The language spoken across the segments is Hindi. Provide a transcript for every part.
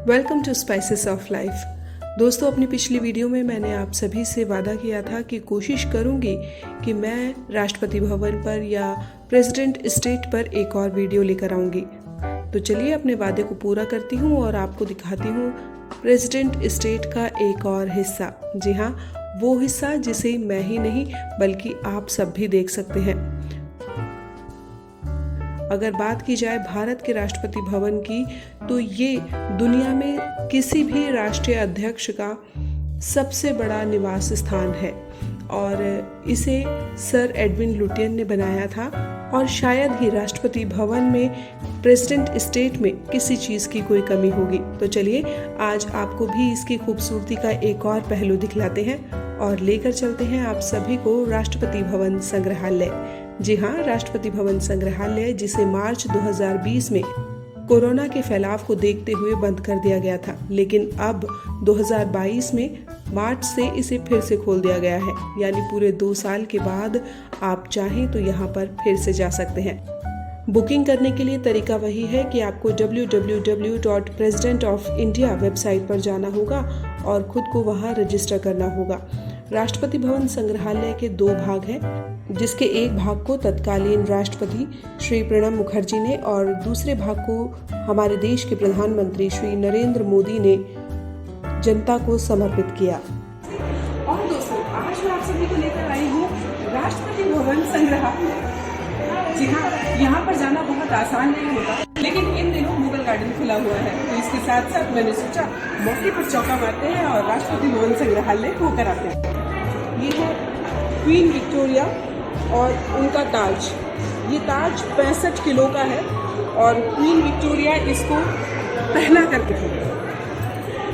Welcome to spices of life. दोस्तों, अपनी पिछली वीडियो में मैंने आप सभी से वादा किया था कि कोशिश करूंगी कि मैं राष्ट्रपति भवन पर या प्रेसिडेंट स्टेट पर एक और वीडियो लेकर आऊंगी। तो चलिए अपने वादे को पूरा करती हूं और आपको दिखाती हूं प्रेसिडेंट स्टेट का एक और हिस्सा। जी हाँ, वो हिस्सा जिसे मैं ही नहीं बल्कि आप सब भी देख सकते हैं। अगर बात की जाए भारत के राष्ट्रपति भवन की, तो ये दुनिया में किसी भी राष्ट्रीय अध्यक्ष का सबसे बड़ा निवास स्थान है और इसे सर एडविन लुटियन ने बनाया था। और शायद ही राष्ट्रपति भवन में प्रेसिडेंट स्टेट में किसी चीज़ की कोई कमी होगी। तो चलिए आज आपको भी इसकी खूबसूरती का एक और पहलू दिखलाते हैं और लेकर चलते हैं आप सभी को राष्ट्रपति भवन संग्रहालय। जी हाँ, राष्ट्रपति भवन संग्रहालय, जिसे मार्च 2020 में कोरोना के फैलाव को देखते हुए बंद कर दिया गया था, लेकिन अब 2022 में मार्च से इसे फिर से खोल दिया गया है। यानी पूरे 2 साल के बाद आप चाहें तो यहाँ पर फिर से जा सकते हैं। बुकिंग करने के लिए तरीका वही है कि आपको www.presidentofIndia वेबसाइट पर जाना होगा और खुद को वहाँ रजिस्टर करना होगा। राष्ट्रपति भवन संग्रहालय के 2 भाग हैं, जिसके एक भाग को तत्कालीन राष्ट्रपति श्री प्रणब मुखर्जी ने और दूसरे भाग को हमारे देश के प्रधानमंत्री श्री नरेंद्र मोदी ने जनता को समर्पित किया। और दोस्तों, आज मैं आप सभी को लेकर आई हूँ राष्ट्रपति भवन संग्रहालय। जी हाँ, यहाँ पर जाना बहुत आसान नहीं होता, लेकिन इन दिनों मुगल गार्डन खुला हुआ है, तो इसके साथ साथ मैंने सोचा मौके पर चौका मारते हैं और राष्ट्रपति भवन संग्रहालय होकर आते हैं। ये है क्वीन विक्टोरिया और उनका ताज। ये ताज 65 किलो का है और क्वीन विक्टोरिया इसको पहना करके है।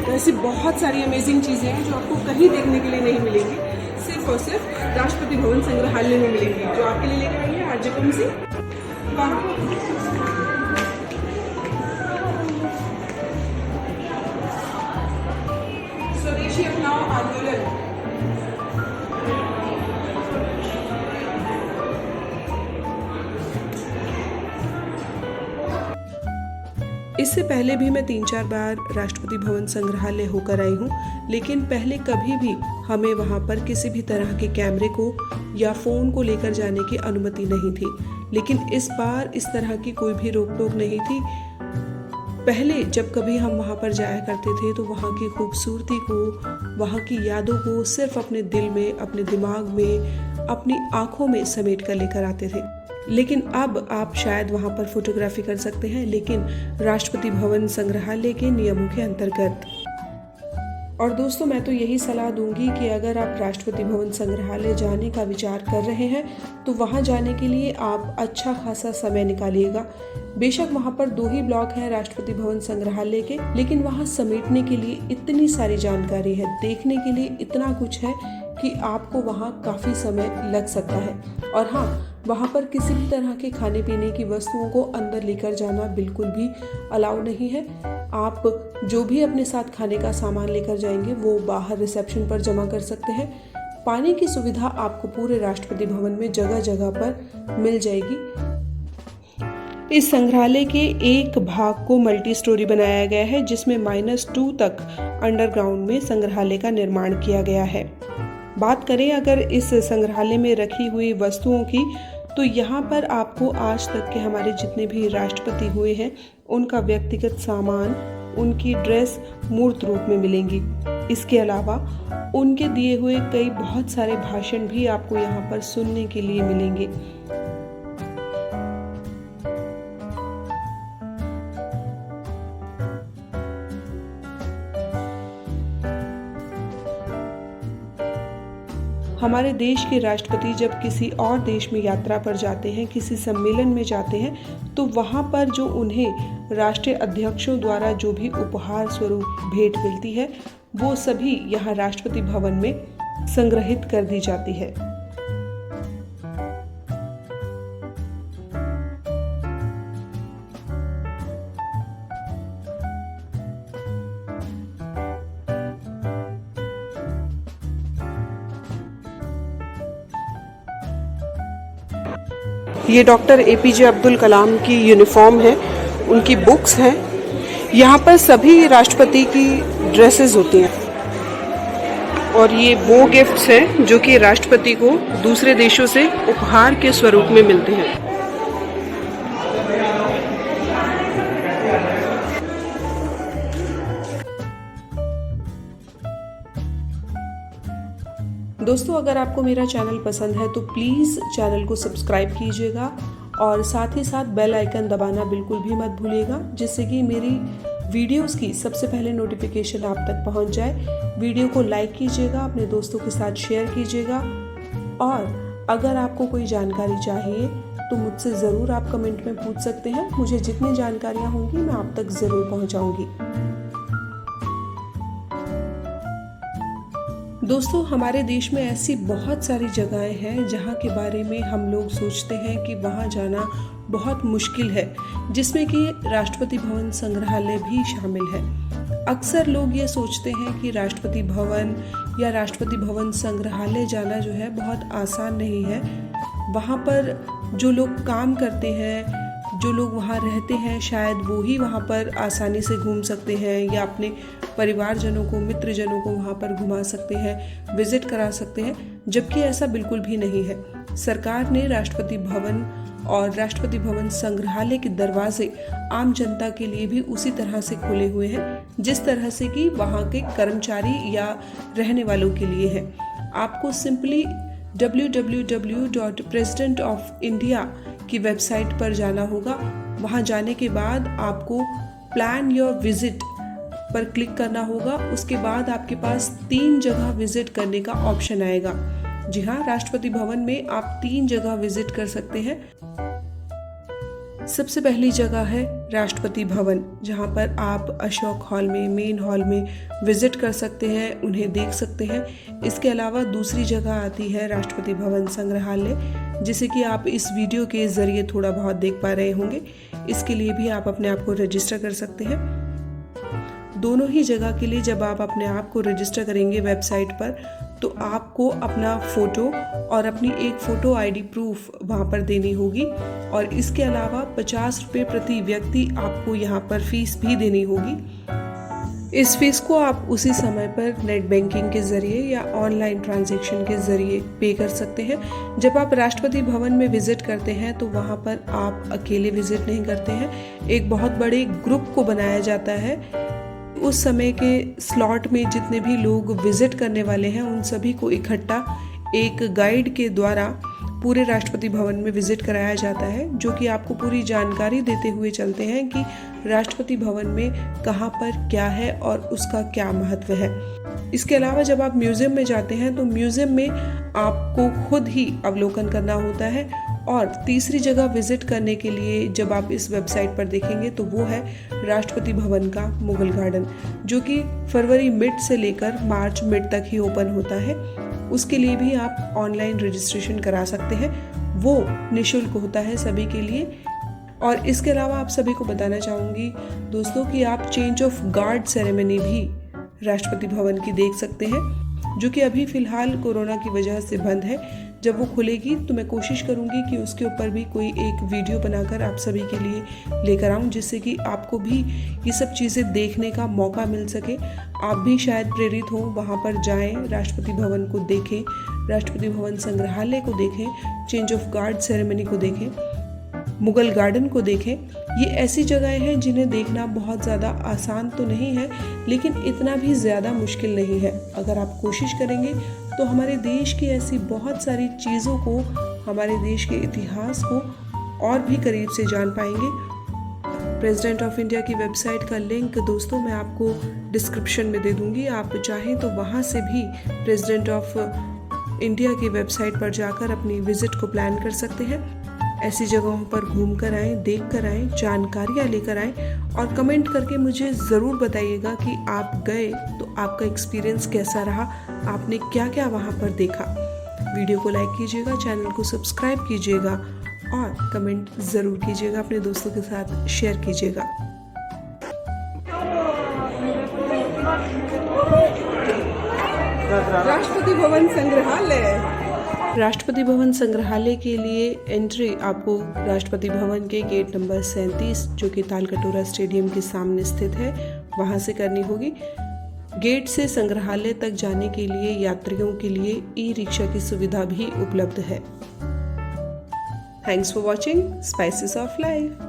तो ऐसी बहुत सारी अमेजिंग चीज़ें हैं जो आपको कहीं देखने के लिए नहीं मिलेंगी, सिर्फ और सिर्फ राष्ट्रपति भवन संग्रहालय में मिलेंगी, जो आपके लिए लेकर आई है आरजे कमसी। स्वदेशी अपनाओ आंदोलन। इससे पहले भी मैं 3-4 बार राष्ट्रपति भवन संग्रहालय होकर आई हूँ, लेकिन पहले कभी भी हमें वहाँ पर किसी भी तरह के कैमरे को या फ़ोन को लेकर जाने की अनुमति नहीं थी। लेकिन इस बार इस तरह की कोई भी रोक टोक नहीं थी। पहले जब कभी हम वहाँ पर जाया करते थे तो वहाँ की खूबसूरती को, वहाँ की यादों को सिर्फ अपने दिल में, अपने दिमाग में, अपनी आँखों में समेट कर लेकर आते थे। लेकिन अब आप शायद वहाँ पर फोटोग्राफी कर सकते हैं, लेकिन राष्ट्रपति भवन संग्रहालय के नियमों के अंतर्गत। और दोस्तों, मैं तो यही सलाह दूंगी कि अगर आप राष्ट्रपति भवन संग्रहालय जाने का विचार कर रहे हैं तो वहाँ जाने के लिए आप अच्छा खासा समय निकालिएगा। बेशक वहाँ पर 2 ही ब्लॉक हैं राष्ट्रपति भवन संग्रहालय के, लेकिन वहाँ समेटने के लिए इतनी सारी जानकारी है, देखने के लिए इतना कुछ है कि आपको वहाँ काफ़ी समय लग सकता है। और हाँ, वहाँ पर किसी भी तरह के खाने पीने की वस्तुओं को अंदर लेकर जाना बिल्कुल भी अलाउ नहीं है। आप जो भी अपने साथ खाने का सामान लेकर जाएंगे वो बाहर रिसेप्शन पर जमा कर सकते हैं। पानी की सुविधा आपको पूरे राष्ट्रपति भवन में जगह जगह पर मिल जाएगी। इस संग्रहालय के एक भाग को मल्टी स्टोरी बनाया गया है, जिसमें -2 तक अंडरग्राउंड में संग्रहालय का निर्माण किया गया है। बात करें अगर इस संग्रहालय में रखी हुई वस्तुओं की, तो यहाँ पर आपको आज तक के हमारे जितने भी राष्ट्रपति हुए हैं उनका व्यक्तिगत सामान, उनकी ड्रेस मूर्त रूप में मिलेंगी। इसके अलावा उनके दिए हुए कई बहुत सारे भाषण भी आपको यहाँ पर सुनने के लिए मिलेंगे। हमारे देश के राष्ट्रपति जब किसी और देश में यात्रा पर जाते हैं, किसी सम्मेलन में जाते हैं, तो वहाँ पर जो उन्हें राष्ट्रीय अध्यक्षों द्वारा जो भी उपहार स्वरूप भेंट मिलती है, वो सभी यहाँ राष्ट्रपति भवन में संग्रहित कर दी जाती है। ये डॉक्टर APJ अब्दुल कलाम की यूनिफॉर्म है, उनकी बुक्स हैं, यहाँ पर सभी राष्ट्रपति की ड्रेसेस होती हैं और ये वो गिफ्ट्स हैं जो कि राष्ट्रपति को दूसरे देशों से उपहार के स्वरूप में मिलते हैं। दोस्तों, अगर आपको मेरा चैनल पसंद है तो प्लीज़ चैनल को सब्सक्राइब कीजिएगा और साथ ही साथ बेल आइकन दबाना बिल्कुल भी मत भूलिएगा, जिससे कि मेरी वीडियोस की सबसे पहले नोटिफिकेशन आप तक पहुंच जाए। वीडियो को लाइक कीजिएगा, अपने दोस्तों के साथ शेयर कीजिएगा और अगर आपको कोई जानकारी चाहिए तो मुझसे ज़रूर आप कमेंट में पूछ सकते हैं। मुझे जितनी जानकारियाँ होंगी मैं आप तक ज़रूर पहुँचाऊँगी। दोस्तों, हमारे देश में ऐसी बहुत सारी जगहें हैं जहाँ के बारे में हम लोग सोचते हैं कि वहाँ जाना बहुत मुश्किल है, जिसमें कि राष्ट्रपति भवन संग्रहालय भी शामिल है। अक्सर लोग ये सोचते हैं कि राष्ट्रपति भवन या राष्ट्रपति भवन संग्रहालय जाना जो है बहुत आसान नहीं है। वहाँ पर जो लोग काम करते हैं, जो लोग वहाँ रहते हैं, शायद वो ही वहाँ पर आसानी से घूम सकते हैं या अपने परिवारजनों को, मित्रजनों को वहाँ पर घुमा सकते हैं, विजिट करा सकते हैं, जबकि ऐसा बिल्कुल भी नहीं है। सरकार ने राष्ट्रपति भवन और राष्ट्रपति भवन संग्रहालय के दरवाजे आम जनता के लिए भी उसी तरह से खोले हुए हैं जिस तरह से कि वहाँ के कर्मचारी या रहने वालों के लिए है। आपको सिंपली www.president.of.india की वेबसाइट पर जाना होगा। वहाँ जाने के बाद आपको प्लान योर विजिट पर क्लिक करना होगा। उसके बाद आपके पास 3 जगह विजिट करने का ऑप्शन आएगा। जी हाँ, राष्ट्रपति भवन में आप 3 जगह विजिट कर सकते हैं। सबसे पहली जगह है राष्ट्रपति भवन, जहाँ पर आप अशोक हॉल में, मेन हॉल में विजिट कर सकते हैं, उन्हें देख सकते हैं। इसके अलावा दूसरी जगह आती है राष्ट्रपति भवन संग्रहालय, जिसे कि आप इस वीडियो के जरिए थोड़ा बहुत देख पा रहे होंगे। इसके लिए भी आप अपने आप को रजिस्टर कर सकते हैं। दोनों ही जगह के लिए जब आप अपने आप को रजिस्टर करेंगे वेबसाइट पर, तो आपको अपना फ़ोटो और अपनी एक फ़ोटो आईडी प्रूफ वहाँ पर देनी होगी और इसके अलावा 50 रुपये प्रति व्यक्ति आपको यहाँ पर फीस भी देनी होगी। इस फीस को आप उसी समय पर नेट बैंकिंग के ज़रिए या ऑनलाइन ट्रांजैक्शन के ज़रिए पे कर सकते हैं। जब आप राष्ट्रपति भवन में विज़िट करते हैं तो वहाँ पर आप अकेले विज़िट नहीं करते हैं, एक बहुत बड़े ग्रुप को बनाया जाता है। उस समय के स्लॉट में जितने भी लोग विजिट करने वाले हैं उन सभी को इकट्ठा एक गाइड के द्वारा पूरे राष्ट्रपति भवन में विजिट कराया जाता है, जो कि आपको पूरी जानकारी देते हुए चलते हैं कि राष्ट्रपति भवन में कहाँ पर क्या है और उसका क्या महत्व है। इसके अलावा जब आप म्यूज़ियम में जाते हैं तो म्यूज़ियम में आपको खुद ही अवलोकन करना होता है। और तीसरी जगह विजिट करने के लिए जब आप इस वेबसाइट पर देखेंगे तो वो है राष्ट्रपति भवन का मुगल गार्डन, जो कि फरवरी मिड से लेकर मार्च मिड तक ही ओपन होता है। उसके लिए भी आप ऑनलाइन रजिस्ट्रेशन करा सकते हैं, वो निःशुल्क होता है सभी के लिए। और इसके अलावा आप सभी को बताना चाहूँगी दोस्तों कि आप चेंज ऑफ गार्ड सेरेमनी भी राष्ट्रपति भवन की देख सकते हैं, जो कि अभी फ़िलहाल कोरोना की वजह से बंद है। जब वो खुलेगी तो मैं कोशिश करूंगी कि उसके ऊपर भी कोई एक वीडियो बनाकर आप सभी के लिए लेकर आऊं, जिससे कि आपको भी ये सब चीज़ें देखने का मौका मिल सके। आप भी शायद प्रेरित हो, वहाँ पर जाएं, राष्ट्रपति भवन को देखें, राष्ट्रपति भवन संग्रहालय को देखें, चेंज ऑफ गार्ड सेरेमनी को देखें, मुगल गार्डन को देखें। ये ऐसी जगहें हैं जिन्हें देखना बहुत ज़्यादा आसान तो नहीं है, लेकिन इतना भी ज़्यादा मुश्किल नहीं है। अगर आप कोशिश करेंगे तो हमारे देश की ऐसी बहुत सारी चीज़ों को, हमारे देश के इतिहास को और भी करीब से जान पाएंगे। प्रेसिडेंट ऑफ इंडिया की वेबसाइट का लिंक दोस्तों मैं आपको डिस्क्रिप्शन में दे दूँगी। आप चाहें तो वहाँ से भी प्रेसिडेंट ऑफ इंडिया की वेबसाइट पर जाकर अपनी विज़िट को प्लान कर सकते हैं। ऐसी जगहों पर घूम कर आएँ, देख कर आएँ, जानकारियाँ लेकर आएँ और कमेंट करके मुझे ज़रूर बताइएगा कि आप गए तो आपका एक्सपीरियंस कैसा रहा, आपने क्या क्या वहाँ पर देखा। वीडियो को लाइक कीजिएगा, चैनल को सब्सक्राइब कीजिएगा और कमेंट ज़रूर कीजिएगा, अपने दोस्तों के साथ शेयर कीजिएगा। राष्ट्रपति भवन संग्रहालय राष्ट्रपति भवन संग्रहालय के लिए एंट्री आपको राष्ट्रपति भवन के गेट नंबर 37 जो कि तालकटोरा स्टेडियम के सामने स्थित है वहां से करनी होगी। गेट से संग्रहालय तक जाने के लिए यात्रियों के लिए ई रिक्शा की सुविधा भी उपलब्ध है। Thanks for watching spices of life.